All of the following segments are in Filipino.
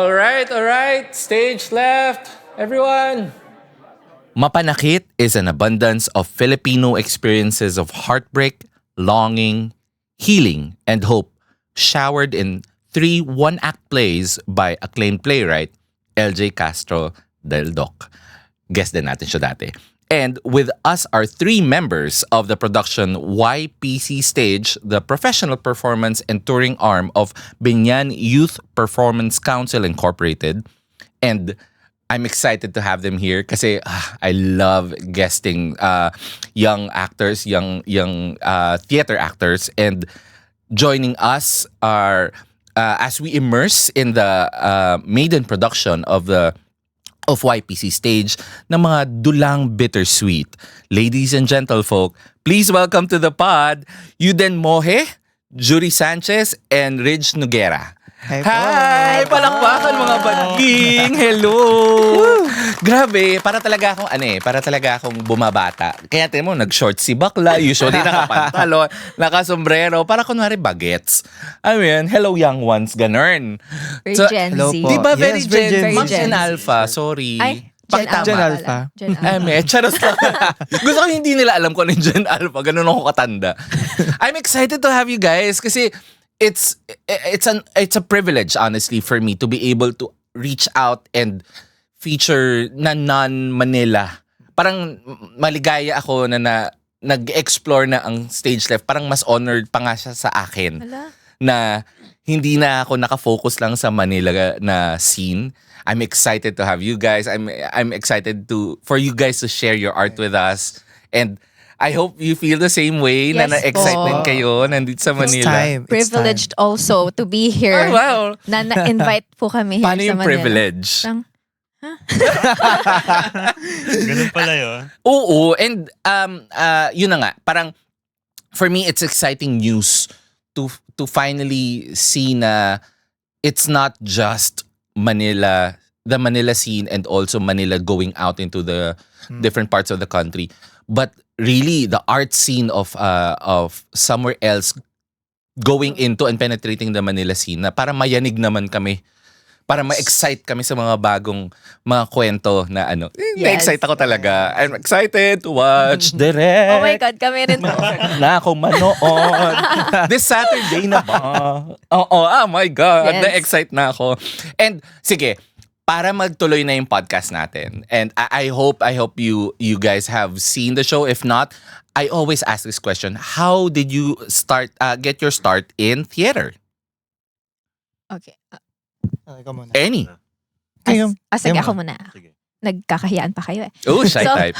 All right. Stage left. Everyone. Mapanakit is an abundance of Filipino experiences of heartbreak, longing, healing, and hope, showered in 3 one-act plays by acclaimed playwright LJ Castro del Doc. Guest din natin siya dati. And with us are 3 members of the production YPC Stage, the professional performance and touring arm of Binyan Youth Performance Council Incorporated. And I'm excited to have them here kasi I love guesting young actors, young theater actors. And joining us are, as we immerse in the maiden production of YPC Stage na mga dulang bittersweet. Ladies and gentlefolk, please welcome to the pod, Yuden Mohe, Jury Sanchez, and Ridge Noguera. Hi! Palakpakan mga bading! Hello! Grabe, para talaga akong bumabata. Kaya tingnan mo, nag-short si bakla, usually nakapantalon, nakasombrero, para kunwari bagets. I mean, hello young ones, ganun. Very Gen Z. Di ba very Yes, Gen Z? very Ma'am Gen Gen Z. Alpha, sorry. Ay, Pakitama. Gen Alpha. Gen Alpha. Charos lang. Gusto ko hindi nila alam kung ano yung Gen Alpha. Ganun ako katanda. I'm excited to have you guys kasi it's a privilege, honestly, for me to be able to reach out and feature na non-Manila. Parang maligaya ako na nag-explore na ang Stage Left. Parang mas honored pa nga siya sa akin. Hala. Na hindi na ako nakafocus lang sa Manila na scene. I'm excited to have you guys. I'm excited for you guys to share your art with us. And I hope you feel the same way Yes na na-excited po. kayo nandito sa Manila. It's Privileged also to be here. Oh, wow. Na-invite po kami here Paano sa yung Manila. privilege? Ang- Ganun pala yun. Oo, and yun na nga, parang for me it's exciting news to finally see na it's not just Manila, the Manila scene and also Manila going out into the different parts of the country, but really the art scene of somewhere else going into and penetrating the Manila scene na para mayanig naman kami. Para ma-excite kami sa mga bagong mga kwento na ano. Yes. Na-excite ako talaga. I'm excited to watch direct. Oh my God, kami rin po. Na akong manood. This Saturday na ba? Oo, oh my God. Yes. Na-excite na ako. And sige, para magtuloy na yung podcast natin. And I hope you guys have seen the show. If not, I always ask this question. How did you get your start in theater? Okay. Ikaw muna. Any? Sige, Kayo ako muna. Sige. Nagkakahiyaan pa kayo eh. Oh, shy So, type.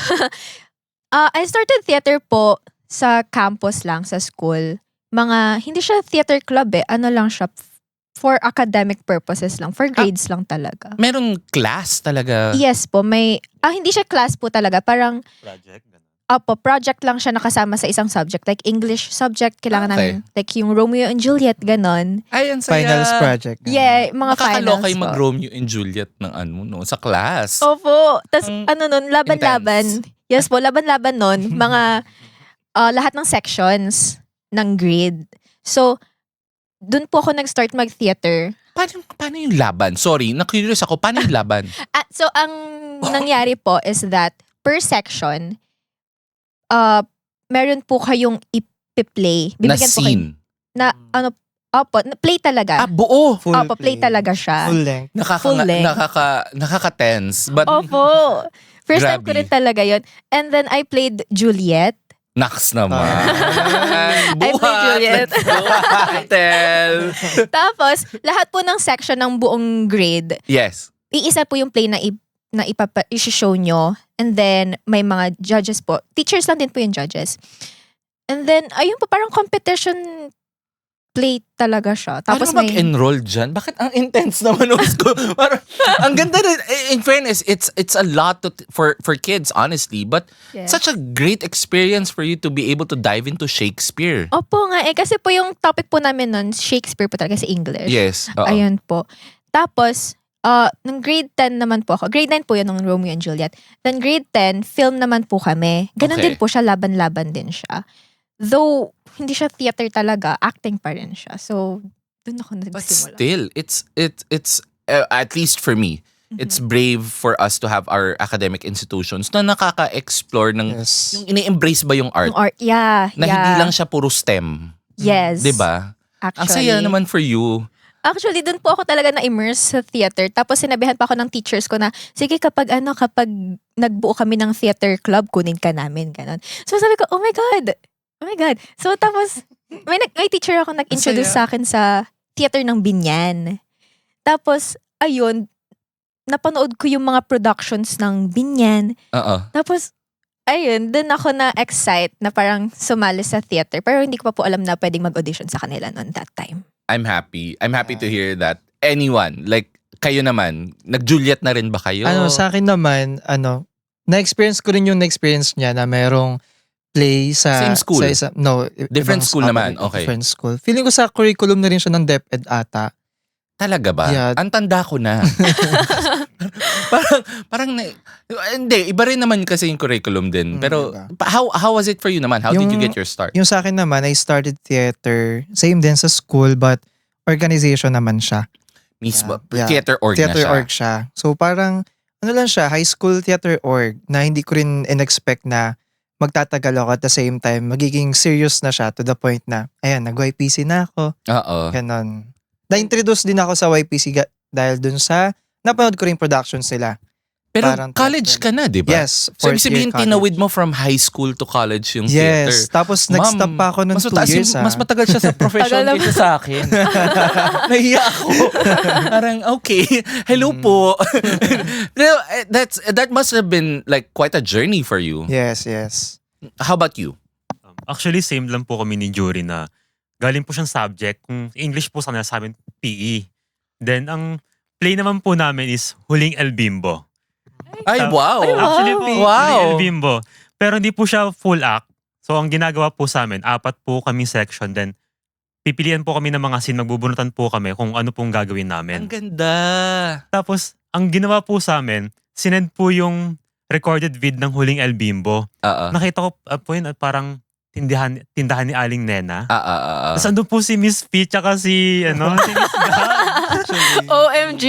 I started theater po sa campus lang, sa school. Hindi siya theater club eh. Ano lang siya, for academic purposes lang. For grades lang talaga. Meron class talaga. Yes po, hindi siya class po talaga. Parang, Project. Ganun. project lang siya nakasama sa isang subject. Like English subject, kailangan Okay. namin, like yung Romeo and Juliet, ganon. Ay, ang saya. Finals project. Yeah, mga finals Nakakaloka yung po. mag-Romeo and Juliet ng sa class. Opo. Tapos nun, laban-laban. Intense. Yes po, laban-laban nun. Mga, lahat ng sections ng grade. So, dun po ako nag-start mag-theater. Paano yung laban? Sorry, na-curious ako. Paano yung laban? So, ang nangyari po is that per section, meron po kayong ipi-play. Na Bibigyan po kayo scene. na play talaga. Buo. Play talaga siya. Full length. Full length. Nakaka-tense. But, Opo. First time ko Grabe. rin talaga yon. And then I played Juliet. naks naman. I played Juliet. Let's go, Title. Tapos, lahat po ng section ng buong grade, Yes. iisa po yung play na i-show nyo. And then, may mga judges po. Teachers lang din po yung judges. And then, ayun po, parang competition play talaga siya. Tapos Paano mag-enroll dyan? Bakit ang intense naman ng school? Parang, ang ganda rin. In fairness, it's a lot for kids, honestly. But Yeah. such a great experience for you to be able to dive into Shakespeare. Opo nga kasi po yung topic po namin nun, Shakespeare po talaga sa English. Yes. Oo. Ayun po. Tapos, nung grade 10 naman po ako. Grade 9 po yun, nung Romeo and Juliet. Then grade 10, film naman po kami. Ganon Okay. din po siya, laban-laban din siya. Though, hindi siya theater talaga, acting pa rin siya. So, doon ako But nagsimula. still, it's at least for me, it's brave for us to have our academic institutions na nakaka-explore ng Yes. yung ini-embrace ba yung art Yung art, yeah. na hindi lang siya puro STEM. Yes. 'Di ba? Ang Actually. saya naman for you. Actually, dun po ako talaga na-immerse sa theater. Tapos sinabihan pa ako ng teachers ko na, sige kapag nagbuo kami ng theater club, kunin ka namin. Ganon. So sabi ko, oh my God. Oh my God. So tapos, may teacher ako nag-introduce sa akin sa theater ng Binyan. Tapos, ayun, napanood ko yung mga productions ng Binyan. Oo. Tapos, ayun, dun ako na-excite na parang sumali sa theater. Pero hindi ko pa po alam na pwedeng mag-audition sa kanila noon that time. I'm happy. I'm happy to hear that. Anyone, like kayo naman, nag-Juliet na rin ba kayo? Sa akin naman, na-experience ko rin yung na-experience niya na merong play sa... Same school? Sa no, Different ibang school naman, okay. Different school. Feeling ko sa curriculum na rin siya ng DepEd ata. Talaga ba? Yeah. Ang tanda ko na. Hindi, iba rin naman kasi yung curriculum din. Pero diba? how was it for you naman? How did you get your start? Yung sa akin naman, I started theater, same din sa school, but organization naman siya. Mismo, Yeah. theater org na Theater siya. org siya. So parang, lang siya, high school theater org, na hindi ko rin in-expect na magtatagal ako at the same time, magiging serious na siya to the point na, ayan, nag-YPC na ako. Oo. Ganon. Na-introduce din ako sa YPC dahil dun sa napanood ko rin productions nila. Pero Parang college ka na, di ba? Yes. So, ibig fourth year sabihin, college. tinawid mo from high school to college yung theater. Yes. Tapos nag-stop pa ako ng mas 2 mataas years. mas matagal siya sa profession Tagal kaysa sa akin. Nahiya ako. Parang, okay, hello po. Pero, that must have been like quite a journey for you. Yes, yes. How about you? Actually, same lang po kami ni Jury na galing po siyang subject. Kung English po sa kanila, sa amin, PE. Then, ang play naman po namin is Huling El Bimbo. Ay, wow. Actually po, Wow. Huling El Bimbo. Pero hindi po siya full act. So, ang ginagawa po sa amin, 4 po kami section. Then, pipilian po kami ng mga scene, magbubunutan po kami kung ano pong gagawin Ang namin. ganda. Tapos, ang ginawa po sa amin, sinend po yung recorded vid ng Huling El Bimbo. Oo. Nakita ko po yun at parang tindahan ni Aling Nena. Tapos Oo. andun po si Miss P tsaka si Miss Gab. OMG!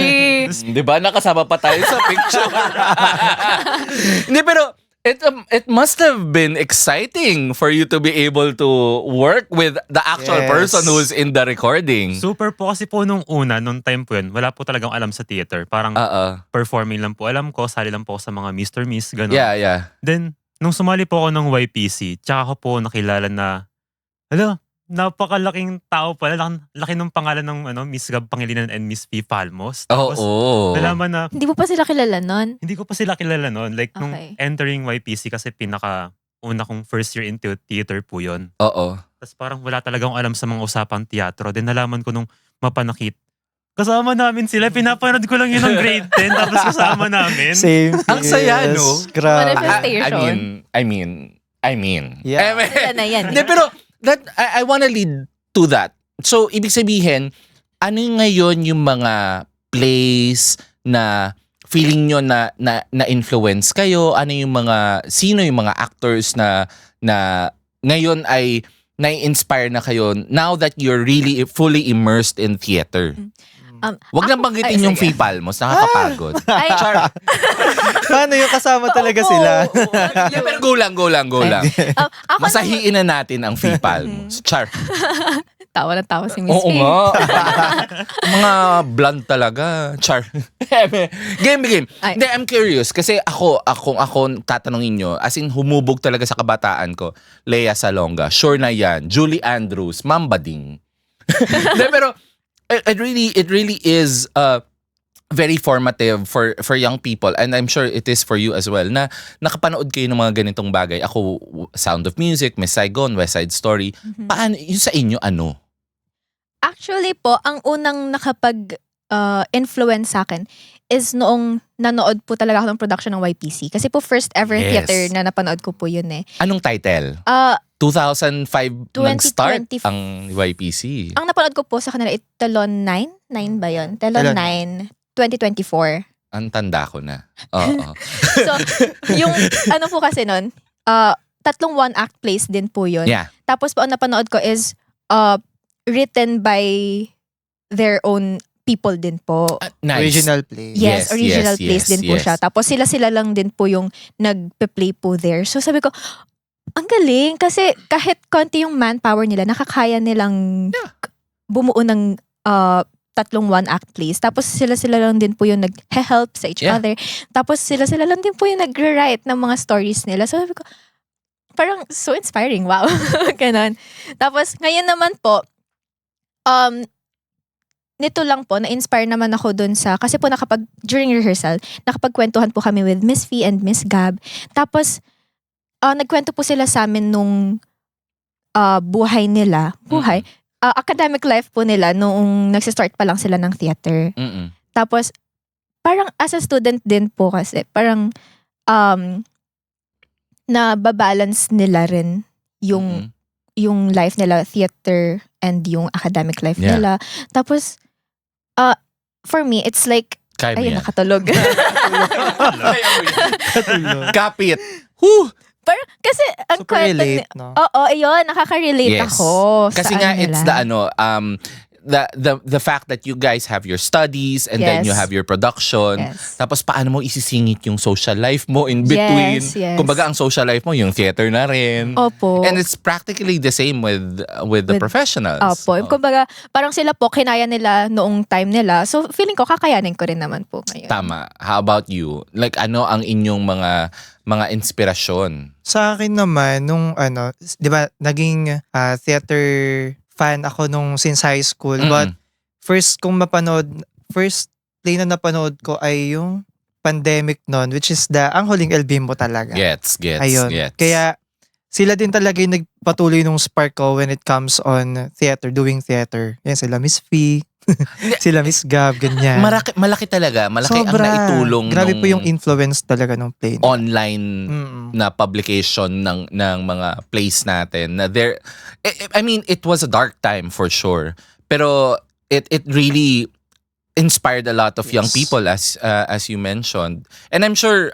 Di ba? Nakasama pa tayo sa picture. Hindi, pero it must have been exciting for you to be able to work with the actual Yes. person who's in the recording. Super po kasi po nung time po yun, wala po talagang alam sa theater. Parang performing lang po alam ko, sali lang po ako sa mga Mr. Miss, gano'n. Yeah. Then, nung sumali po ako ng YPC, tsaka ko po nakilala na, napakalaking tao pala. Laki ng pangalan ng Miss Gab Pangilinan and Miss P. Palmos. Tapos, Oo. nalaman na, Hindi mo pa sila kilala nun? hindi ko pa sila kilala noon. Like, nung Okay. entering YPC kasi una kong first year into theater po yun. Oo. Tapos parang wala talagang alam sa mga usapang teatro. Then nalaman ko nung mapanakit. Kasama namin sila. Pinapanood ko lang yun ng grade 10. Tapos kasama namin. Same. Ang saya, yes. no? Grabe. Manifestation. I mean. Yeah. Yan na yan. Hindi, pero I wanna lead to that. So, ibig sabihin, ano ngayon yung mga plays na feeling nyo na influence kayo? Sino yung mga actors na ngayon ay na-inspire na kayo now that you're really fully immersed in theater? Wag lang banggitin yung sige. Fipalmos, nakakapagod. Ay, Paano yung kasama talaga sila? Yeah, pero go lang. ako Masahiin na natin ang Fipalmos. Char. tawa na tawa si Miss Oo P. nga. Mga blunt talaga. Char. Game. Ay. Hindi, I'm curious. Kasi ako tatanungin nyo, as in humubog talaga sa kabataan ko, Lea Salonga, sure na yan, Julie Andrews, Mamba Ding. Hindi, pero it really is very formative for young people, and I'm sure it is for you as well, na nakapanood kayo ng mga ganitong bagay. Ako, Sound of Music, Miss Saigon, West Side Story. Paano, yung sa inyo, ano? Actually po, ang unang influence sa akin is noong nanood po talaga ako ng production ng YPC. Kasi po first ever Yes. theater na napanood ko po yun eh. Anong title? 2005 nag-start 2025. ang YPC. Ang napanood ko po sa kanila, Talon 9? 9 ba yun? Talon Talon 9, 2024. Ang tanda ko na. Oo. So, yung ano po kasi nun, 3 one-act plays din po yun. Yeah. Tapos po ang napanood ko is written by their own people din po. Nice. Original play. Yes, original plays din po yes. siya. Tapos sila lang din po yung nagpe-play po there. So sabi ko, ang galing kasi kahit konti yung manpower nila, nakakaya nilang bumuo ng 3 one-act plays. Tapos sila lang din po yung nag-help sa each Yeah. other. Tapos sila lang din po yung nag-write ng mga stories nila. So sabi ko, parang so inspiring. Wow. Ganon. Tapos ngayon naman po, nito lang po, na-inspire naman ako dun sa, kasi po during rehearsal, nakapagkwentuhan po kami with Miss Fee and Miss Gab. Tapos, nagkwento po sila sa amin nung buhay nila. Academic life po nila noong nagsistart pa lang sila ng theater. Mm-mm. Tapos, parang as a student din po kasi, parang nababalance nila rin yung life nila, theater and yung academic life Yeah. nila. Tapos, for me, it's like, Kaya mo ayun, yan. nakatulog. Kapit. Whew! Parang, kasi, ang Super kwento relate, no? Oo, ayun, nakaka-relate Yes. ako. Kasi sa nga, ano it's nila. the fact that you guys have your studies and then Yes. you have your production. Yes. Tapos paano mo isisingit yung social life mo in between? Yes. Kumbaga, ang social life mo, yung theater na rin. Opo. And it's practically the same with the With- professionals. Opo. Oh. Kumbaga, parang sila po, kinaya nila noong time nila. So, feeling ko, kakayanin ko rin naman po ngayon. Tama. How about you? Like, ano ang inyong mga inspirasyon? Sa akin naman, nung di ba, naging theater fan ako nung since high school. Mm-mm. But first play na napanood ko ay yung pandemic nun, which is Ang Huling El Bimbo talaga. Gets. Ayun. Gets. Kaya sila din talaga yung nagpatuloy nung spark ko when it comes on theater, doing theater. Yan, sila Miss Fee, sila Miss Gab, ganyan. Malaki talaga. Malaki ang naitulong Grabe nung po yung influence talaga ng play. online Mm-mm. na publication ng mga plays natin. Na I mean, it was a dark time for sure. Pero it really inspired a lot of young Yes. people as you mentioned. And I'm sure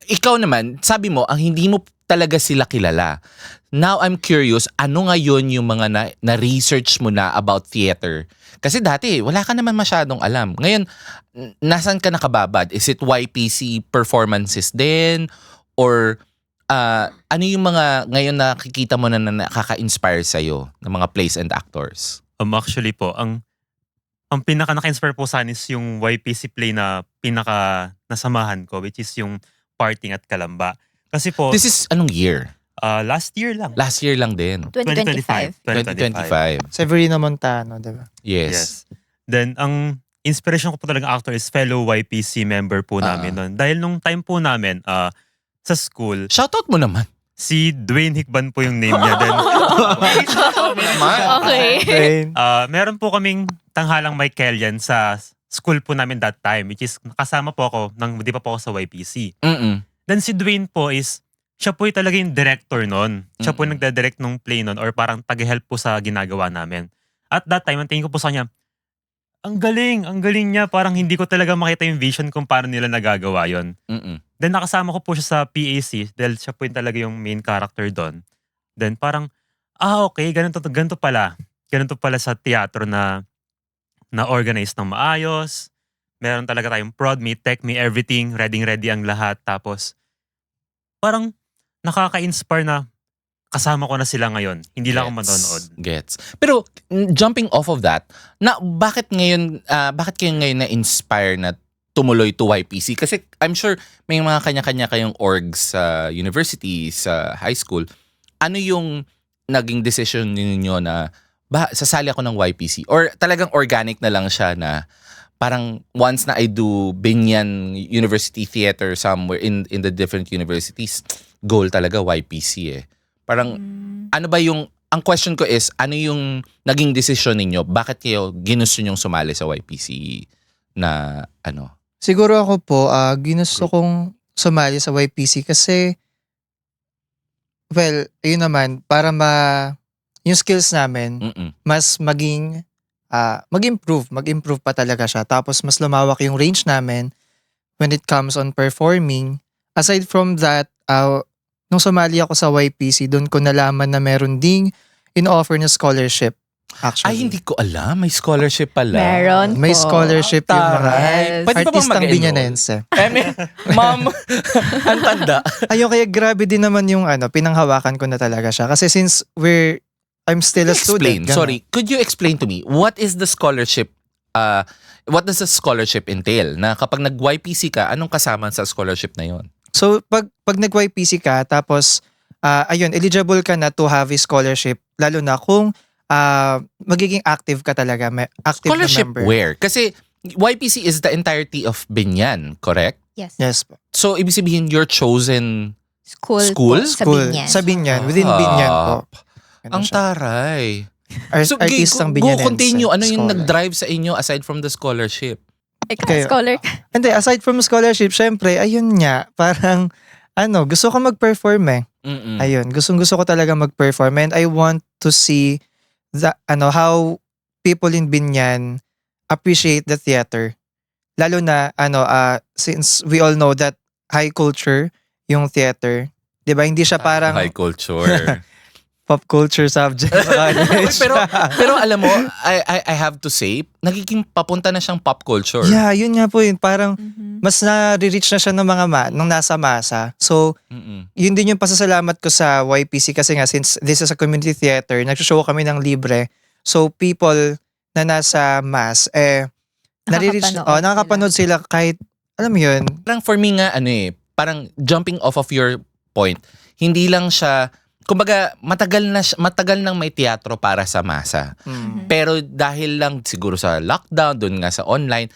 ikaw naman, sabi mo, ang hindi mo talaga sila kilala. Now I'm curious, ano ngayon yung mga na-research mo na about theater? Kasi dati, wala ka naman masyadong alam. Ngayon, nasan ka nakababad? Is it YPC performances din? Or ano yung mga ngayon nakikita mo na nakaka-inspire sa'yo ng mga plays and actors? Actually po, ang pinaka naka-inspire po sa akin is yung YPC play na pinaka nasamahan ko, which is yung Parting at Kalamba. Kasi po, This is anong year? last year lang. Last year lang din. 2025. 2025. Severino Montano, di ba? Yes. Then, ang inspiration ko po talaga actor is fellow YPC member po namin nun. Dahil nung time po namin, sa school, Shoutout mo naman. si Dwayne Hickban po yung name niya. Then, Okay. Ayun. meron po kaming tanghalang Michaelian sa school po namin that time, which is kasama po ako nang di pa po ako sa YPC. Mm-mm. Then si Dwayne po siya po talaga yung director nun. Siya po yung Mm-mm. nagda-direct nung play nun or parang tag-help po sa ginagawa namin. At that time, ang tingin ko po sa kanya, ang galing niya. Parang hindi ko talaga makita yung vision kung paano nila nagagawa yon. Mm-mm. Then nakasama ko po siya sa PAC dahil siya po yung talaga yung main character doon. Then parang, okay, ganito pala. Ganito pala sa teatro na organize ng maayos. Meron talaga tayong prod me, tech me, everything. Ready ang lahat. Tapos, parang nakaka-inspire na kasama ko na sila ngayon. Hindi lang ako manonood. Gets. Pero jumping off of that, bakit kayo ngayon na-inspire na tumuloy to YPC? Kasi I'm sure may mga kanya-kanya kayong orgs sa university, sa high school. Ano yung naging decision ninyo na sasali ako ng YPC? Or talagang organic na lang siya na parang once na I do Binyan University Theater somewhere in the different universities, goal talaga YPC eh. Parang ano ba ang question ko is, ano yung naging decision ninyo? Bakit kayo ginusto nyong sumali sa YPC na ano? Siguro ako po, ginusto kong sumali sa YPC kasi, well, ayun naman, para yung skills namin, Mm-mm. mas mag-improve pa talaga siya. Tapos mas lumawak yung range namin when it comes on performing. Aside from that, nung sumali ako sa YPC, doon ko nalaman na meron ding in-offer na scholarship actually. Ay, hindi ko alam. May scholarship pala. Meron May po. scholarship yung mga Taray. Pwede pa bang artistang mag-enroll? binyanense. Ma'am, ang tanda. Ayun, kaya grabe din naman yung pinanghawakan ko na talaga siya. Kasi since I'm still a Explain. student. Sorry, could you explain to me, what is the scholarship, what does the scholarship entail? Na kapag nag-YPC ka, anong kasama sa scholarship na yon? So, pag nag-YPC ka, tapos, eligible ka na to have a scholarship, lalo na kung magiging active ka talaga, active Scholarship na member. where? Kasi YPC is the entirety of Binyan, correct? Yes. Yes po. So, ibig sabihin, you're chosen School, School? po, sa School. Binyan. Sa Binyan. Within Binyan po. Ganun Ang siya. taray. So, Artistang go Binyanense. continue. Ano yung Scholar. nag-drive sa inyo aside from the scholarship? Ikaw, Kayo. scholar ka. Hindi, aside from scholarship, syempre, ayun nga, parang, gusto ko mag-perform eh. Mm-mm. Ayun, gustong-gusto ko talaga mag-perform and I want to see how people in Binyan appreciate the theater. Lalo na since we all know that high culture yung theater. 'Di ba? Hindi siya parang High culture. pop culture subject. pero alam mo, I have to say, nagiging papunta na siyang pop culture. yeah, yun nga po yun. Parang Mhm. mas na-reach na siya ng mga nung nasa masa. So, Mm-mm. yun din yung pasasalamat ko sa YPC kasi nga since this is a community theater, nag-show kami ng libre. So people na nasa mass, nakakapanood sila kahit, alam mo yun, Parang for me nga, parang jumping off of your point, hindi lang siya, kumbaga, matagal nang may teatro para sa masa. Pero dahil lang siguro sa lockdown, doon nga sa online,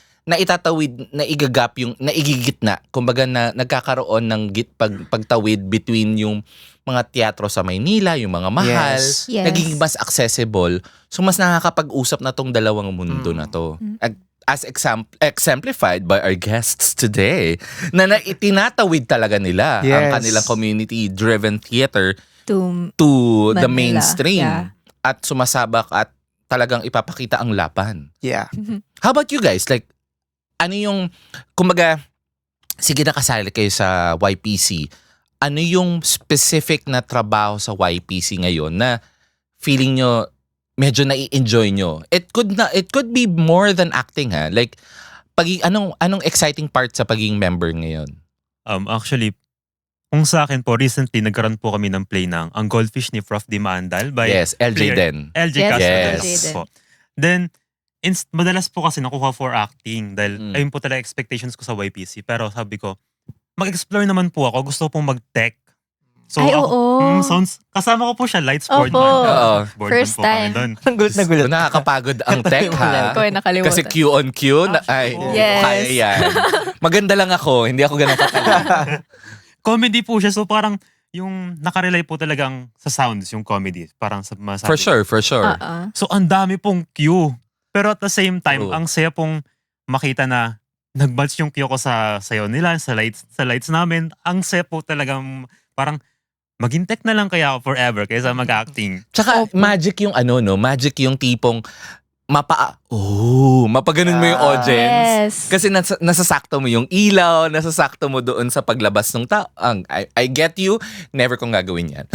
naigigitna, kumbaga na nagkakaroon ng pagtawid between yung mga teatro sa Maynila, yung mga mahal, Yes. Yes. nagiging mas accessible. So mas nakakapag-usap na tong dalawang mundo na to. As exemplified by our guests today, na itinatawid talaga nila ang Yes. kanilang community-driven theater To to the Manila, mainstream. yeah. At sumasabak at talagang ipapakita ang laban. yeah. How about you guys? Like, ano yung, kumbaga, sige na kasali kayo sa YPC. Ano yung specific na trabaho sa YPC ngayon na feeling nyo medyo nai-enjoy nyo? It could be more than acting ha. Like, anong exciting part sa pagiging member ngayon? Actually, kung sa akin po, recently nagkaroon po kami ng play ng Ang Goldfish ni Prof. Di Maandal by Yes, LJ player- din. LJ Yes, Castro LJ po. Then, madalas po kasi nakuha for acting dahil ayun po talaga expectations ko sa YPC. Pero sabi ko, mag-explore naman po ako. Gusto ko pong mag-tech. So, Ay, ako, oo. sounds, kasama ko po siya, Lightsboard. Opo. Oo. First time. Ang gulat na gulat. Nakakapagod ang tech ha. Ko ay nakalimutan. Kasi Q on Q, ay, Yes. kaya yan. Maganda lang ako, hindi ako ganun katagal. Comedy po siya. So parang yung nakarelay po talagang sa sounds, yung comedy. Parang sa masabi. For sure. Oo. So ang dami pong cue. Pero at the same time, True. ang saya pong makita na nag-match yung cue ko sa sayo nila, sa lights namin. Ang saya po talagang parang maging tech na lang kaya ako forever kaysa mag-acting. Tsaka magic yung magic yung tipong mapaganon mo yung audience. Yes. Kasi nasasakto mo yung ilaw, nasasakto mo doon sa paglabas ng tao. I get you, never kong gagawin yan.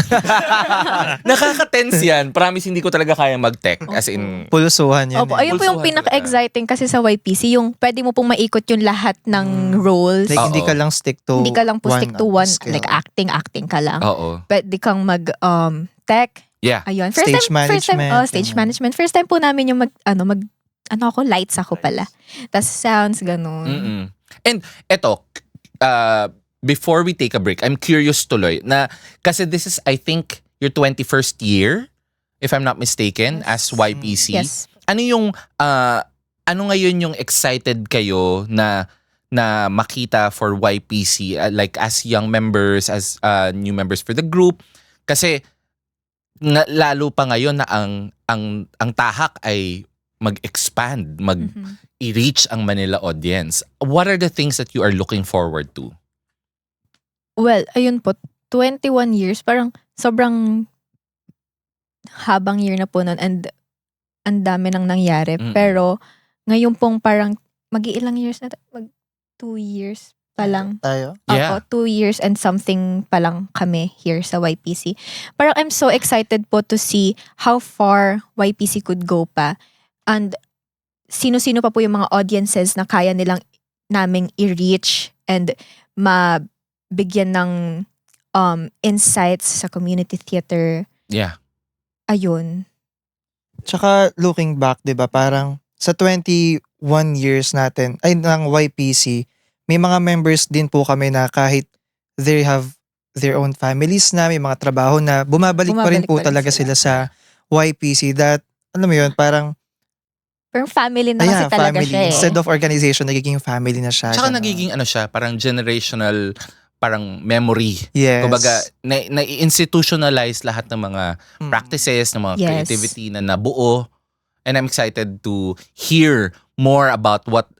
Nakaka-tense yan. Promise, hindi ko talaga kaya mag-tech. As in, Pulusuhan yun. Opo, eh. ayun po yung Pulsuhan pinaka-exciting kasi sa YPC, yung pwede mo pong maikot yung lahat ng roles. Like, hindi Oo. ka lang stick to Hindi ka lang po stick to one, skill. like acting ka lang. oo. Pwede kang mag-tech. Yeah. Ayun. Stage management, Stage ganun. management. First time po namin yung lights ako pala. Tapos sounds, ganun. Mm-mm. And eto, before we take a break, I'm curious tuloy na kasi this is, I think, your 21st year, if I'm not mistaken, as YPC. Yes. Ano yung, ano ngayon yung excited kayo na makita for YPC, like as young members, as new members for the group? Kasi, lalo pa ngayon na ang tahak ay mag-expand, Mhm. i-reach ang Manila audience. What are the things that you are looking forward to? Well, ayun po, 21 years, parang sobrang habang year na po nun and ang dami nang nangyari. Mm. Pero ngayon pong parang mag-iilang years na, 2 years. pa lang. Tayo. Yeah. Opo, 2 years and something pa lang kami here sa YPC. Parang I'm so excited po to see how far YPC could go pa. And sino-sino pa po yung mga audiences na kaya nilang naming i-reach and mabigyan ng insights sa community theater. Yeah. Ayun. Tsaka looking back, 'di ba, parang sa 21 years natin ay ng YPC, may mga members din po kami na kahit they have their own families na, may mga trabaho na, bumabalik pa rin Bumabalik po pa rin talaga sila. sila sa YPC. That, alam mo yun, parang, Parang family na kasi talaga family. siya eh. Instead of organization, nagiging family na siya. Tsaka Ganon. nagiging ano siya, parang generational, parang memory. Yes. Kumbaga, na-institutionalize lahat ng mga practices, ng mga Yes. creativity na nabuo. And I'm excited to hear more about what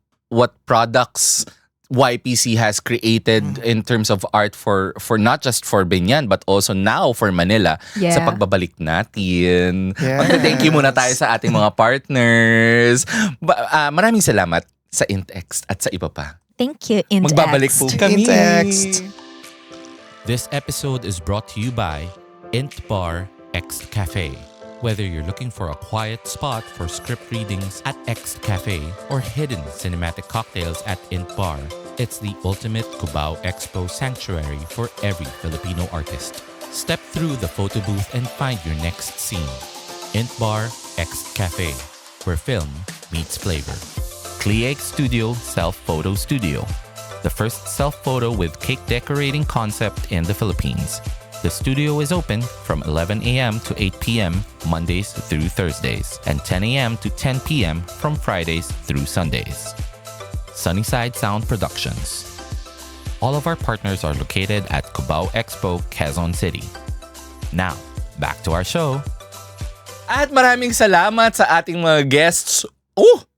products YPC has created in terms of art for not just for Binyan but also now for Manila Yeah. sa pagbabalik natin. Yes. Magta-thank you muna tayo sa ating mga partners. Maraming salamat sa Intext at sa iba pa. Thank you, Intext. Magbabalik po kami. Intext. This episode is brought to you by Int Bar X Cafe. Whether you're looking for a quiet spot for script readings at X Cafe or hidden cinematic cocktails at Int Bar, it's the ultimate Cubao Expo sanctuary for every Filipino artist. Step through the photo booth and find your next scene. Int Bar X Cafe, where film meets flavor. Clieg Studio Self-Photo Studio, the first self-photo with cake decorating concept in the Philippines. The studio is open from 11 a.m. to 8 p.m. Mondays through Thursdays and 10 a.m. to 10 p.m. from Fridays through Sundays. Sunnyside Sound Productions. All of our partners are located at Cubao Expo, Quezon City. Now, back to our show. At maraming salamat sa ating mga guests.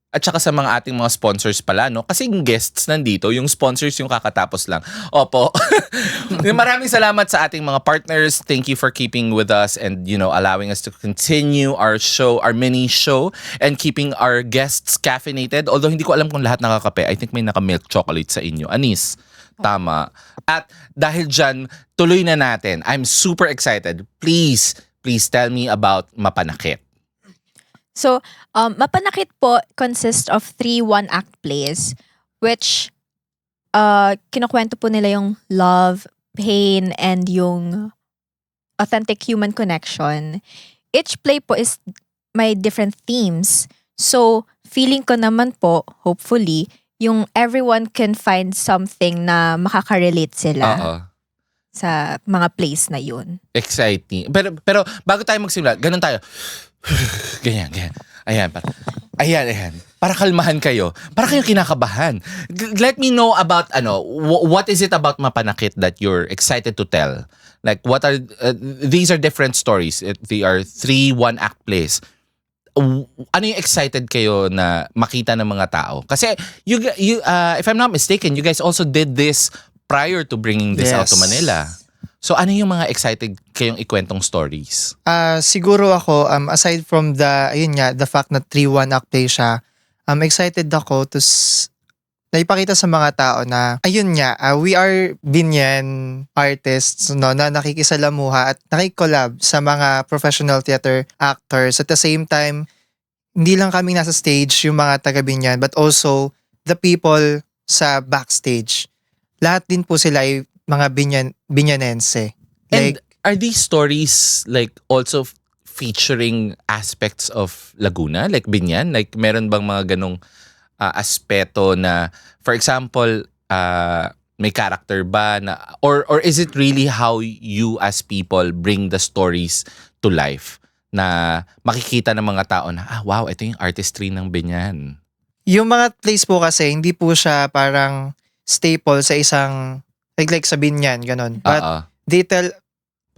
At saka sa mga ating mga sponsors pala, no? Kasi yung guests nandito, yung sponsors yung kakatapos lang. Opo. Maraming salamat sa ating mga partners. Thank you for keeping with us and, allowing us to continue our show, our mini show, and keeping our guests caffeinated. Although hindi ko alam kung lahat nakakape. I think may naka-milk chocolate sa inyo. Anis. Tama. At dahil dyan, tuloy na natin. I'm super excited. Please tell me about Mapanakit. So, Mapanakit po consists of 3 one-act plays which kinukwento po nila yung love, pain, and yung authentic human connection. Each play po is may different themes. So, feeling ko naman po, hopefully, yung everyone can find something na makaka-relate sila Oo. sa mga plays na yun. Exciting. Pero bago tayo magsimula, ganun tayo. Ganyan. Ayan. Para kalmahan kayo. Para kayong kinakabahan. Let me know about, what is it about Mapanakit that you're excited to tell? Like, what are, these are different stories. They are 3 one-act plays. Ano yung excited kayo na makita ng mga tao? Kasi, you, if I'm not mistaken, you guys also did this prior to bringing this out to Yes. Manila. So, ano yung mga excited kayong ikwentong stories? Siguro ako, aside from the fact na 3 one-act play siya, excited ako to na ipakita sa mga tao na, we are Binyan artists, no, na nakikisalamuha at nakikolab sa mga professional theater actors. At the same time, hindi lang kami nasa stage, yung mga taga Binyan, but also the people sa backstage. Lahat din po sila ay mga Binyanense. And are these stories like also featuring aspects of Laguna? Like Binyan? Like meron bang mga ganong aspeto na, for example, may character ba na, or is it really how you as people bring the stories to life? Na makikita ng mga tao na, wow, ito yung artistry ng Binyan. Yung mga plays po kasi, hindi po siya parang staple sa isang, like sa Binyan, ganun. But they tell,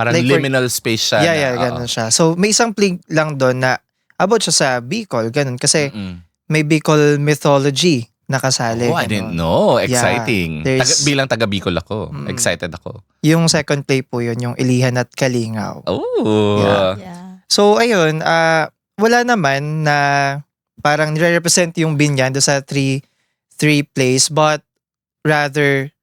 Parang like liminal space siya. yeah, ganun siya. So may isang play lang doon na about siya sa Bicol, ganun. Kasi may Bicol mythology nakasali. Oh, I didn't know. Exciting. there's- Bilang taga Bicol ako. Excited ako. Yung second play po yun, yung Ilihan at Kalingaw. Oh. Yeah. So ayun, wala naman na parang nire-represent yung Binyan do sa three plays, but rather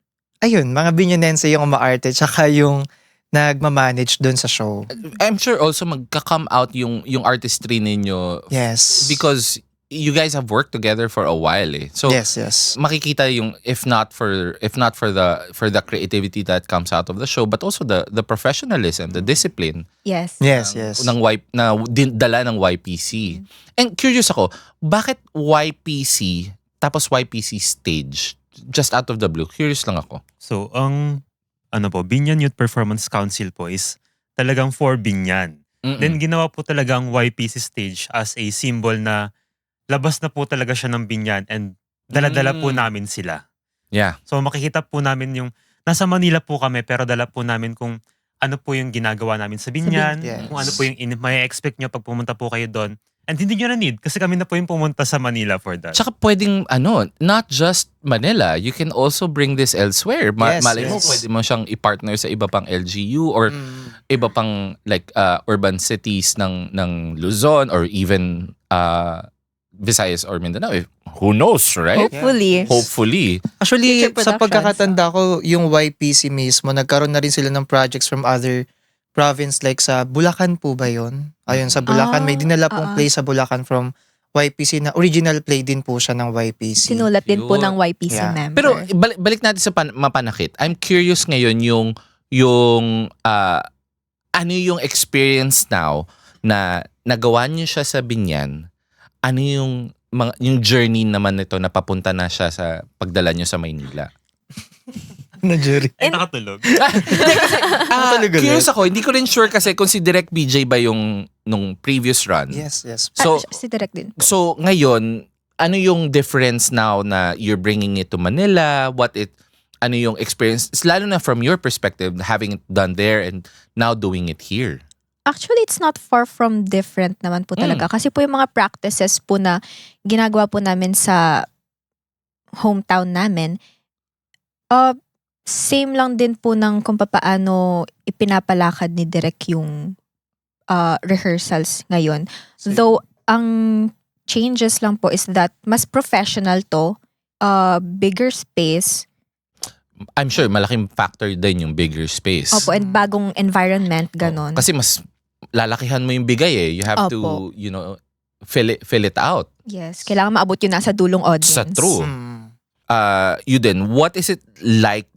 ayun, mga Biñanense yung umaarte tsaka yung nagmamanage dun sa show. I'm sure also magka-come out yung artistry ninyo Yes. because you guys have worked together for a while eh. So yes. makikita yung if not for the creativity that comes out of the show, but also the professionalism, the discipline Yes. Yes. dala ng YPC. And curious ako, bakit YPC tapos YPC stage? Just out of the blue. Curious lang ako. So, ang Binyan Youth Performance Council po is talagang for Binyan. Mm-mm. Then ginawa po talagang YPC stage as a symbol na labas na po talaga siya ng Binyan and dala-dala po namin sila. Yeah. So makikita po namin yung nasa Manila po kami pero dala po namin kung ano po yung ginagawa namin sa Binyan, Yes. kung ano po yung may expect nyo pag pumunta po kayo doon. And hindi nyo na need kasi kami na po yung pumunta sa Manila for that. Tsaka pwedeng not just Manila, you can also bring this elsewhere. Yes, Malay mo, yes. pwede mo siyang i-partner sa iba pang LGU or iba pang like urban cities ng Luzon or even Visayas or Mindanao. Who knows, right? Hopefully. Hopefully. Actually, Future sa productions. pagkakatanda ko, yung YPC mismo, nagkaroon na rin sila ng projects from other province like sa Bulacan po ba yun? Ayun, sa Bulacan. May dinala pong play sa Bulacan from YPC na original play din po siya ng YPC. Sinulat din po Yun. ng YPC Yeah. member. Pero balik natin sa mapanakit. I'm curious ngayon yung ano yung experience now na nagawa niyo siya sa Binyan. Ano yung journey naman nito na papunta na siya sa pagdala niyo sa Maynila? Na jury. Ay, nakatulog. Tulog ulit. Curious ako, hindi ko rin sure kasi kung si Direk BJ ba yung nung previous run. Yes. So, si Direk din. So ngayon, ano yung difference now na you're bringing it to Manila? Ano yung experience, lalo na from your perspective, having it done there and now doing it here? Actually, it's not far from different naman po talaga. Kasi po yung mga practices po na ginagawa po namin sa hometown namin, same lang din po ng kung paano ipinapalakad ni Direk yung rehearsals ngayon. Though, ang changes lang po is that mas professional to, bigger space, I'm sure malaking factor din yung bigger space. opo, and bagong environment, ganon. Kasi mas lalakihan mo yung bigay eh. You have Opo. to, fill it out. Yes, kailangan maabot yun nasa dulong audience. Sa true. Mm. You din, what is it like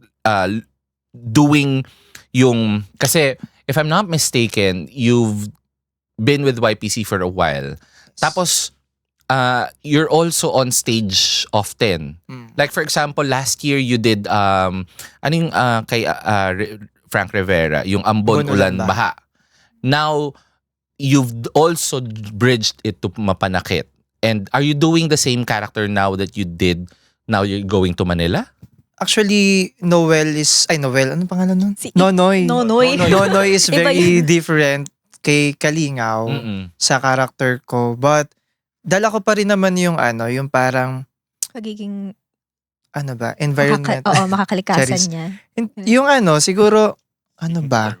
doing yung, kasi if I'm not mistaken, you've been with YPC for a while. Tapos, you're also on stage often. Like for example, last year you did, ano yung kay Frank Rivera, yung Ambon, Ulan, Baha. Now, you've also bridged it to Mapanakit. And are you doing the same character now that you did, now you're going to Manila? Actually, Noel, ano pangalan nun? Si- Nonoy. Nonoy. Nonoy is Iba very yun. different kay Kalingaw Mm-mm. sa character ko. But, dala ko pa rin naman yung yung parang, Pagiging environment. makakalikasan Charis. niya. Yung siguro, ba?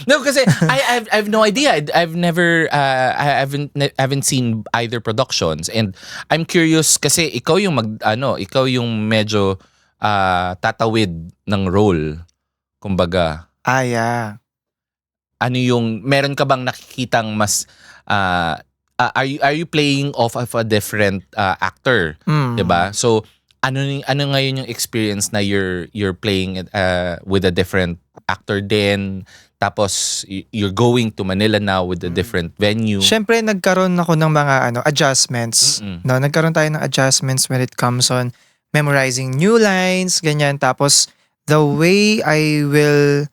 No, kasi I've no idea. I've never I haven't seen either productions, and I'm curious kasi ikaw yung medyo tatawid ng role. Kumbaga, Yeah. ano yung meron ka bang nakikitang mas are you playing off of a different actor, 'di ba? So ano ngayon yung experience na you're playing it with a different actor din, tapos you're going to Manila now with a different venue. Siyempre, nagkaroon ako ng mga adjustments. Mm-mm. No, nagkaroon tayo ng adjustments when it comes on memorizing new lines, ganyan. Tapos, the way I will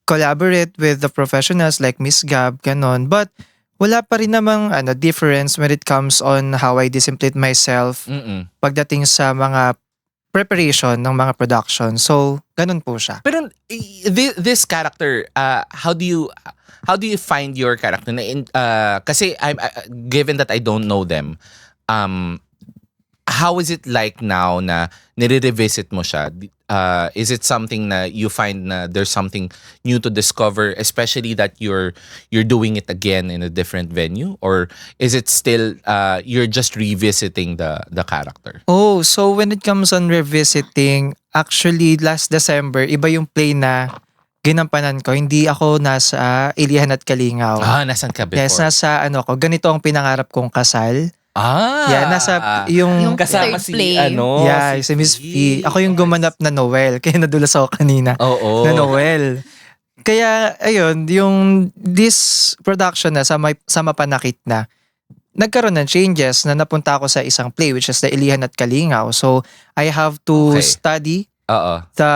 collaborate with the professionals like Miss Gab, ganon. But, wala pa rin namang difference when it comes on how I discipline myself Mm-mm. pagdating sa mga preparation ng mga production. So, ganun po siya. Pero this character, how do you find your character? Kasi given that I don't know them, how is it like now na nire-revisit mo siya? something na you find na there's something new to discover, especially that you're doing it again in a different venue, or is it still you're just revisiting the character? Oh, so when it comes on revisiting, actually last December, iba yung play na ginampanan ko. Hindi ako nasa Ilihan at Kalingaw. Nasan ka before? Yes, nasa ganito ang pinangarap kong kasal. Yeah, nasa Yung kasama third si play. Yeah, si Miss P. Ako yung gumanap na Noel. Kaya nadulas ako kanina. Oo. Na Noel. Kaya, ayun, yung this production na sa Mapanakit na, nagkaroon ng changes na napunta ako sa isang play which is the Ilihan at Kalingaw. So, I have to Okay. study Oo. the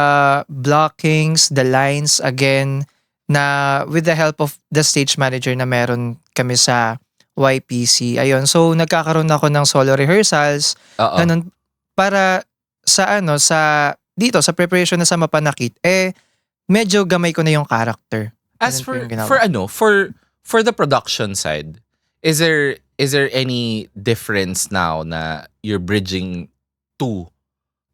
blockings, the lines again na with the help of the stage manager na meron kami sa YPC. Ayun. So, nagkakaroon ako ng solo rehearsals. Oo. Ganun. Para sa dito, sa preparation na sa Mapanakit, medyo gamay ko na yung character. As Ganun po yung ginawa. for the production side, is there any difference now na you're bridging to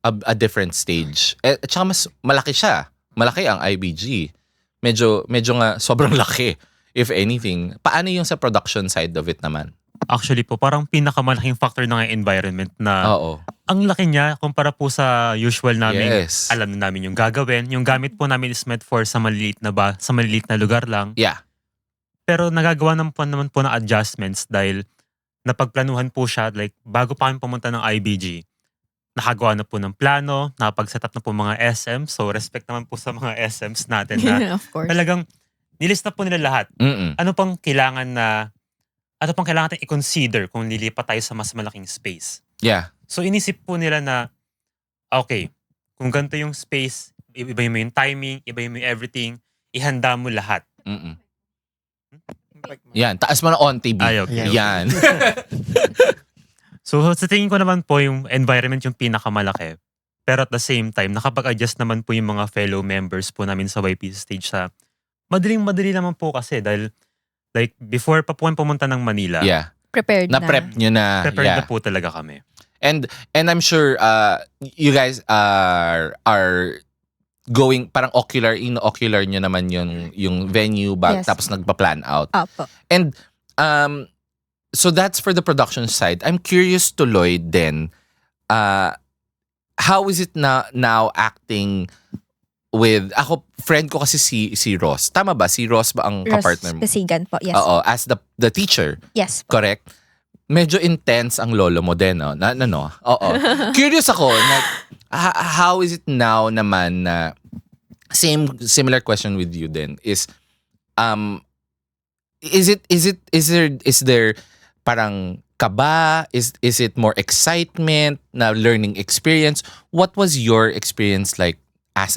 a different stage? At saka mas malaki siya. Malaki ang IBG. Medyo nga sobrang laki, if anything. Paano yung sa production side of it naman? Actually po, parang pinakamalaking factor ng environment na Oo. ang laki niya kumpara po sa usual namin. Yes. Alam na namin yung gagawin. Yung gamit po namin is meant for sa maliliit na lugar lang. Yeah. Pero nagagawa naman po ng adjustments dahil napagplanuhan po siya. Like, bago pa kami pumunta ng IBG, nakagawa na po ng plano, nakapag-set up na po mga SM. So, respect naman po sa mga SMs natin na Of course. talagang nilista po nila lahat. Mm-mm. Ano pang kailangan natin i-consider kung lilipat tayo sa mas malaking space. Yeah. So, inisip po nila na, okay, kung ganito yung space, ibayin mo yung timing, ibayin mo yung everything, ihanda mo lahat. Mm-mm. Yan. Taas mo na onti, B. Ay, okay. Yan. So, sa tingin ko naman po, yung environment yung pinakamalaki. Pero at the same time, nakapag-adjust naman po yung mga fellow members po namin sa YP stage sa madaling-madali naman po kasi dahil like before pa po kami pumunta ng Manila, Yeah. Prepared na. Na-prep nyo na. prepared Yeah. na po talaga kami. And I'm sure you guys are going parang ocular nyo naman yung venue Yes. tapos nagpa-plan out. Opo. And so that's for the production side. I'm curious to Lloyd then, how is it now acting with ako, friend ko kasi si Ross. Tama ba? Si Ross ba ang Ross kapartner mo? Pasigan po. Yes. Oo, as the teacher. Yes po. Correct? Medyo intense ang lolo mo din, no? Oo. Curious ako, how is it now naman na similar question with you then is is there parang kaba? Is it more excitement na learning experience? What was your experience like as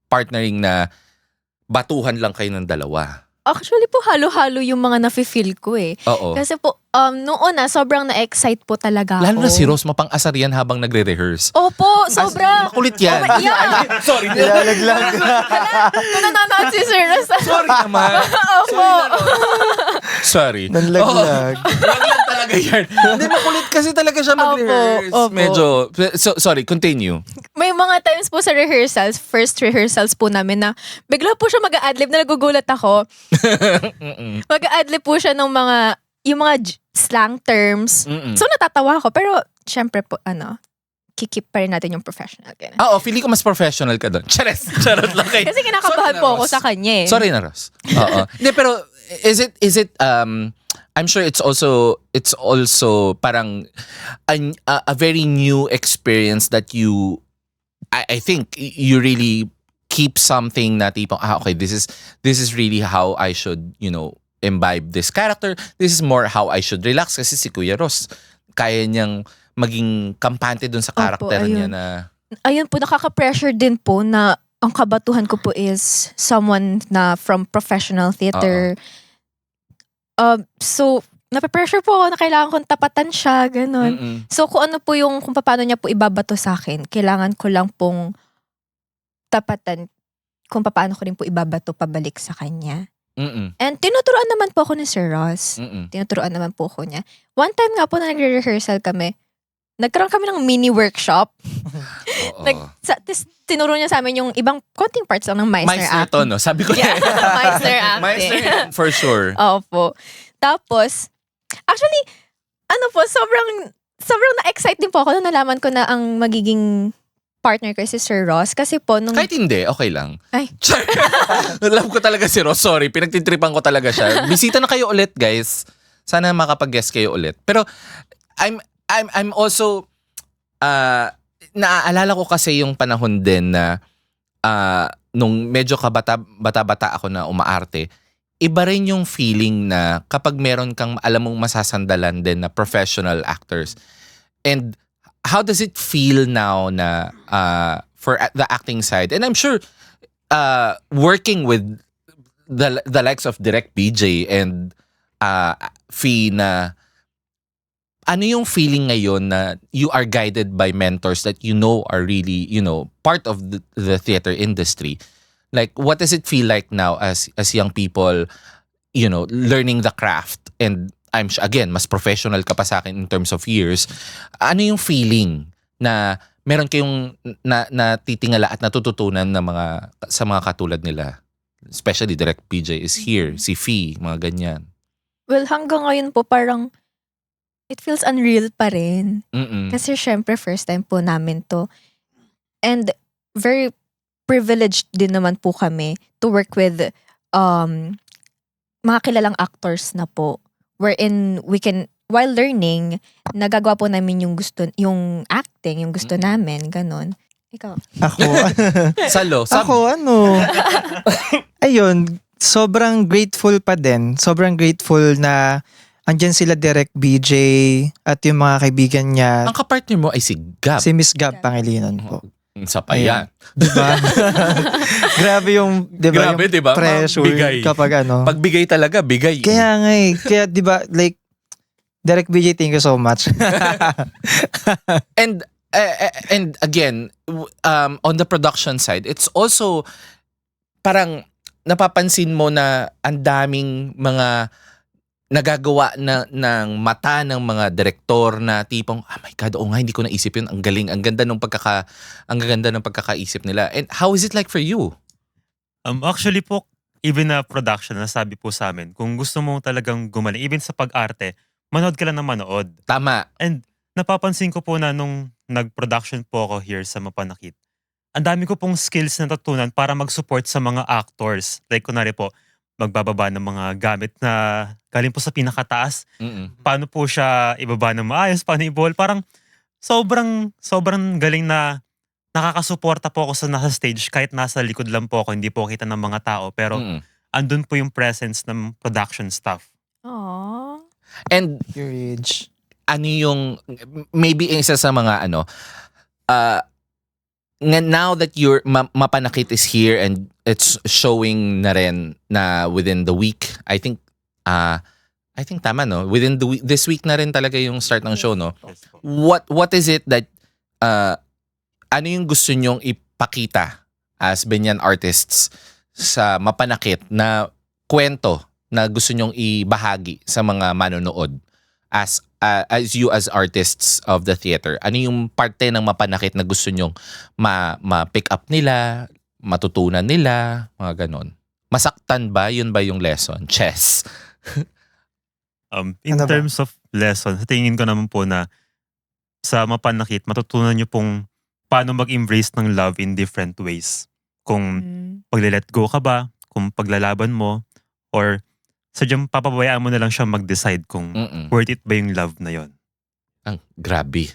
partnering na batuhan lang kayo ng dalawa? Actually po, halo-halo yung mga nafe-feel ko eh. Oo. Kasi po, noong una, sobrang na-excite po talaga ako. Lalo na si Rose, mapang-asar yan habang nagre-rehearse. Opo, sobra. Makulit yan. Oh my- yeah. Sorry. Nilalaglag. Kung nanonood si Sir Ross. Sorry naman. Opo. Sorry. Nanlaglag. Wag lang talaga yan. Hindi, makulit kasi talaga siya mag-rehearse. Opo. Medyo. So, sorry, continue. May mga times po sa rehearsals, first rehearsals po namin na bigla po siya mag-a-adlib na nagugulat ako. Mag-a-adlib po siya ng yung mga slang terms. Mm-mm. So natatawa ako. Pero syempre po, kikip pa rin natin yung professional. Ganun. Feeling ko mas professional ka doon. Charot lang kayo. Kasi kinakabahan Sorry na, po ako Ross. sa kanya eh. Sorry na, Ross. Oo. Hindi, pero is it I'm sure it's also parang a very new experience that I think you really keep something na tipong okay, this is really how I should, imbibe this character. This is more how I should relax kasi si Kuya Ross kaya niyang maging kampante dun sa character niya ayun. na Ayun po, nakaka-pressure din po na ang kabatuhan ko po is someone na from professional theater. So, nape-pressure po ako na kailangan kong tapatan siya, ganun. Mm-mm. So, kung paano niya po ibabato sa akin, kailangan ko lang pong tapatan kung paano ko rin po ibabato pabalik sa kanya. Mm-mm. And tinuturuan naman po ako ni Sir Ross. Mm-mm. Tinuturuan naman po ako niya. One time nga po na nagre-rehearsal kami, nagkaroon kami ng mini workshop. Oo. tinuro niya sa amin yung ibang konting parts lang ng Meisner Meisner acting. to, no? Sabi ko Yeah, Meisner acting. Meisner, for sure. Opo. Tapos, actually, sobrang na-excite din po ako nung nalaman ko na ang magiging partner ko si Sir Ross. Kasi po, nung... Kahit hindi, okay lang. Ay. Char. Love ko talaga si Ross. Sorry, pinagtitripan ko talaga siya. Bisita na kayo ulit, guys. Sana makapag-guest kayo ulit. Pero, I'm also, naaalala ko kasi yung panahon din na, nung medyo bata-bata ako na umaarte, iba rin yung feeling na kapag meron kang alam mong masasandalan din na professional actors. And how does it feel now na for the acting side? And I'm sure working with the likes of Direct BJ and Fee na ano yung feeling ngayon na you are guided by mentors that you know are really, part of the theater industry? Like, what does it feel like now as young people, learning the craft? And I'm sure, again, mas professional ka pa sa akin in terms of years. Ano yung feeling na meron kayong natitingala at natututunan sa mga katulad nila? Especially Direct PJ is here, si Fee, mga ganyan. Well, hanggang ngayon po parang it feels unreal pa rin. Mm-mm. Kasi syempre first time po namin to. And very privileged din naman po kami to work with mga kilalang actors na po. Wherein we can, while learning, nagagawa po namin yung acting, yung gusto namin, ganun. Ikaw? Ako, Salo, ayun, sobrang grateful pa din. Sobrang grateful na andyan sila Direct BJ at yung mga kaibigan niya. ang kapartner mo ay si Gab. Si Miss Gab Pangilinan po. Sa pa yan. Diba? Grabe yung, diba, Grabe, yung diba? pressure Bigay. kapag ano. Pagbigay talaga, bigay. Kaya nga eh. Kaya diba, like, Direct BJ, thank you so much. And again, on the production side, it's also parang napapansin mo na ang daming mga nagagawa ng mata ng mga direktor na tipong, oh my God, nga, hindi ko naisip yun. Ang galing, ang ganda ng pagkakaisip nila. And how is it like for you? Actually po, even na production, nasabi po sa amin, kung gusto mo talagang gumaling, even sa pag-arte, manood ka lang na manood. Tama. And napapansin ko po na nung nag-production po ako here sa Mapanakit, ang dami ko pong skills na natutunan para mag-support sa mga actors. Like kunwari po, magbababa ng mga gamit na galing po sa pinakataas. Mm-mm. Paano po siya ibaba ng maayos, paano i-ball. Parang sobrang galing na nakakasuporta po ako sa nasa stage kahit nasa likod lang po ako, hindi po kita ng mga tao. Pero Mm-mm. andun po yung presence ng production staff. Aww. And Courage. ano yung, maybe isa sa mga now that your Mapanakit is here and it's showing na rin na within the week, I think tama, no? Within this week na rin talaga yung start ng show, no? Yes po. What is it that ano yung gusto nyong ipakita as Banyan artists sa Mapanakit na kwento na gusto nyong ibahagi sa mga manonood as you as artists of the theater? Ano yung parte ng Mapanakit na gusto nyong ma-pick up nila, matutunan nila, mga ganon? Masaktan ba? Yun ba yung lesson? Chess. In Ano ba? terms of lesson, tingin ko naman po na sa Mapanakit, matutunan nyo pong paano mag-embrace ng love in different ways. Kung pagle-let go ka ba, kung paglalaban mo, or sadyang papabayaan mo na lang siya mag-decide kung Mm-mm. worth it ba yung love na yon. Ang grabe.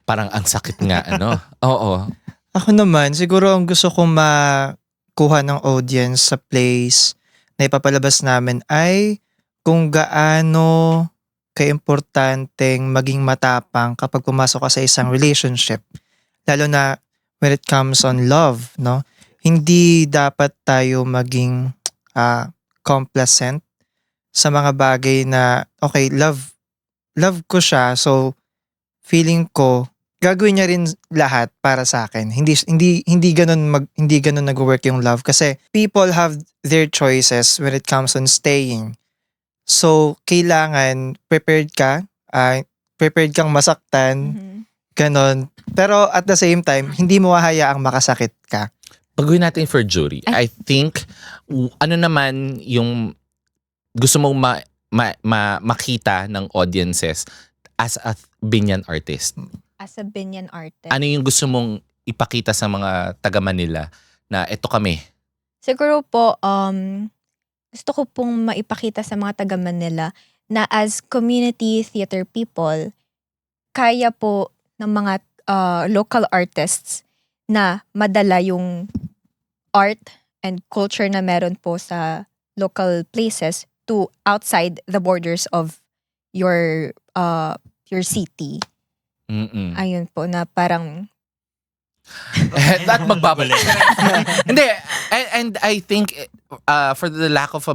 Parang ang sakit nga, ano? Oo. Ako naman, siguro ang gusto kong makuha ng audience sa plays na ipapalabas namin ay kung gaano kaimportanteng maging matapang kapag pumasok ka sa isang relationship. Lalo na when it comes on love, no? Hindi dapat tayo maging complacent sa mga bagay na, okay, love ko siya, so feeling ko gagawin niya rin lahat para sa akin. Hindi ganun nag-work yung love kasi people have their choices when it comes on staying. So kailangan prepared kang masaktan, Ganon. Pero at the same time, hindi mo hahayaang makasakit ka. Pagawin natin for jury. I think, ano naman yung gusto mong makita ng audiences as a binyan artist? As a binyan artist. Ano yung gusto mong ipakita sa mga taga Manila na eto kami? Siguro po, gusto ko pong maipakita sa mga taga Manila na as community theater people, kaya po ng mga local artists na madala yung art and culture na meron po sa local places to outside the borders of your city. Mm-mm. Ayun po na parang At magbabalik. Hindi, and I think for the lack of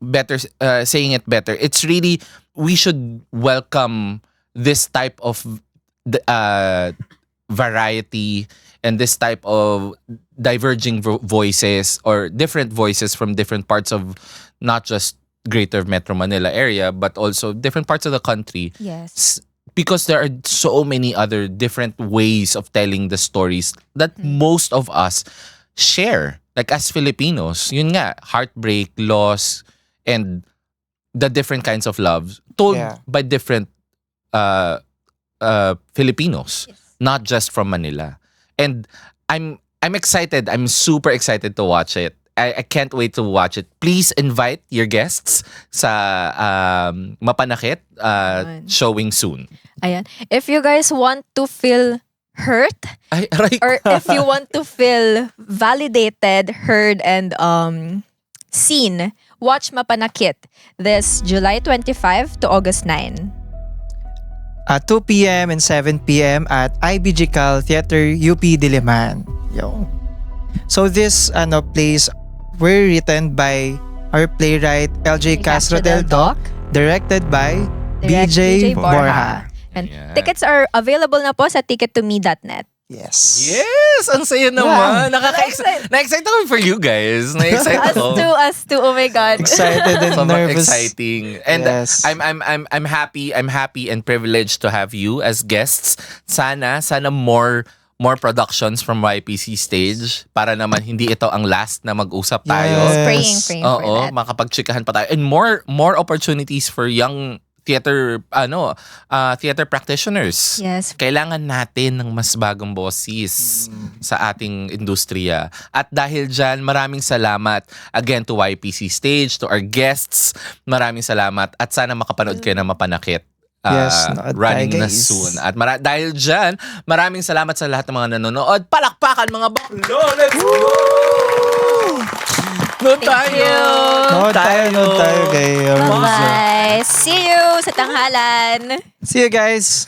better saying it better, it's really we should welcome this type of variety and this type of diverging voices or different voices from different parts of not just Greater Metro Manila area but also different parts of the country. yes. Because there are so many other different ways of telling the stories that most of us share. Like as Filipinos, yun nga, heartbreak, loss, and the different kinds of love told Yeah. by different Filipinos, Yes. not just from Manila. And I'm excited. I'm super excited to watch it. I can't wait to watch it. Please invite your guests sa Mapanakit Ayan. showing soon. Ayan. If you guys want to feel hurt Ay, aray or ko. if you want to feel validated, heard, and seen, watch Mapanakit this July 25 to August 9. At 2 p.m. and 7 p.m. at IBG Cal Theater UP Diliman. Yo. So this plays were written by our playwright LJ Castro del Doc, directed by BJ Borja. And Ayan. tickets are available na po sa tickettome.net. Yes. Yes! Ang saya naman. Excited. Na-excite ako for you guys. Na-excite ako. Us too, oh my God. Excited and Sobrang nervous. exciting. And Yes. I'm happy and privileged to have you as guests. Sana more productions from YPC Stage para naman hindi ito ang last na mag-usap tayo. Yes. Praying for Oo, that. makapagtsikahan pa tayo. And more opportunities for young theater practitioners. Yes. Kailangan natin ng mas bagong boses sa ating industriya. At dahil dyan, maraming salamat again to YPC Stage, to our guests. Maraming salamat at sana makapanood kayo ng Mapanakit. Yes, nood running tayo, na guys. soon. At dahil dyan, maraming salamat sa lahat ng mga nanonood. Palakpakan mga baklo! Let's go! No tayo! Nood tayo kayo. Bye-bye. See you sa tanghalan. See you guys.